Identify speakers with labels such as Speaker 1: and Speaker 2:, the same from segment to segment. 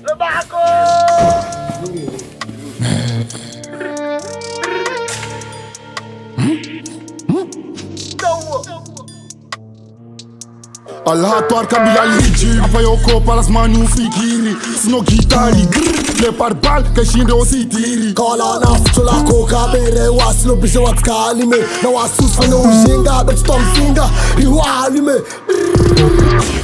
Speaker 1: Le baco.
Speaker 2: Alhator kabila ligi Apayoko palas manu fikiri Sino gitari Le parbal kashinde ositiri
Speaker 3: Kala naf chola koka bere waslo bise watkalime Na wasus fane ujinga bet tom finger Iwalime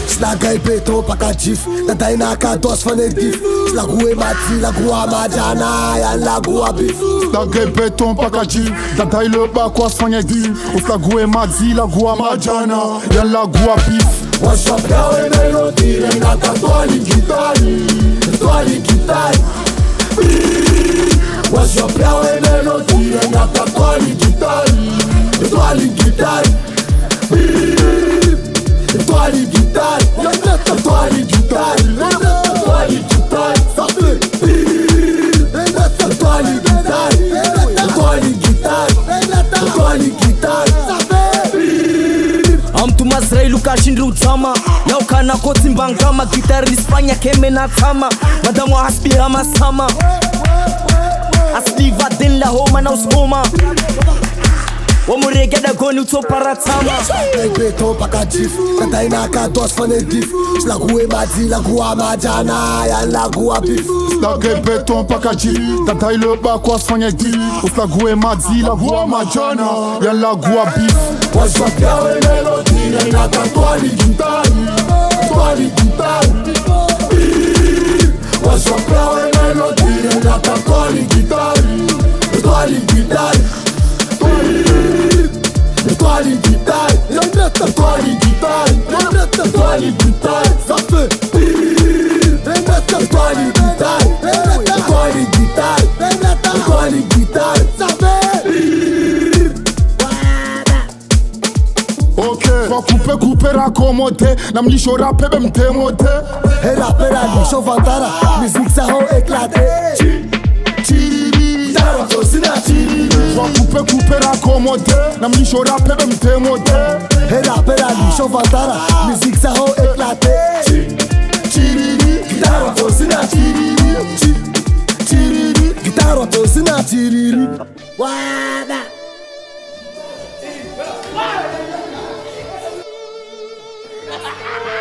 Speaker 3: Slagay beto paka jif Daday naka dos fane dif Slagwe mati lagwa majana Yan lagwa bif
Speaker 2: Slagay beton pakaji Daday le bakwas fanye di Slagwe madzi lagwa majana Yan lagwa bif
Speaker 3: Washapewe melodi Renata twali gitari Twali gitari Washapewe melodi Renata twali gitari Twali gitari Twali gitari Twali gitari Twali gitari Twali gitari Twali gitari Twali gitari
Speaker 4: Mtu Mazrael ukashindri utama na ukana koti mbangama Gitari Spanya keme na tama Madamu hasbi hama sama Asli vadin la homa na ushoma Wamurege da goni utoparatama
Speaker 3: Beto paka jif Daday naka dos fane dif Slagwe madzi lagwa majana Yan lagwa bif
Speaker 2: Slagay beton pakaji Daday le bakwas fanye di Slagwe madzi lagwa majana Yan lagwa bif
Speaker 3: Washapewe melodi Renata twali gitari Twali gitari Washapewe melodi Renata twali gitari Twali gitari Twali gitari Twali gitari Twali gitari Twali gitari Twali gitari Twali gitari
Speaker 2: Ok, va couper raccommodé Namlisho rappe bem démodé
Speaker 3: Et rapper à l'isho vantara Musique ça ho éclaté
Speaker 2: Tiriri
Speaker 3: Taro sina tiriri
Speaker 2: Va couper raccommodé Namlisho rappe bem démodé
Speaker 3: Et rapper à l'isho vantara Musique ça ho éclaté
Speaker 2: Tiriri
Speaker 3: Taro sina tiriri Tiriri Taro sina tiriri Wada
Speaker 1: Ha ha ha!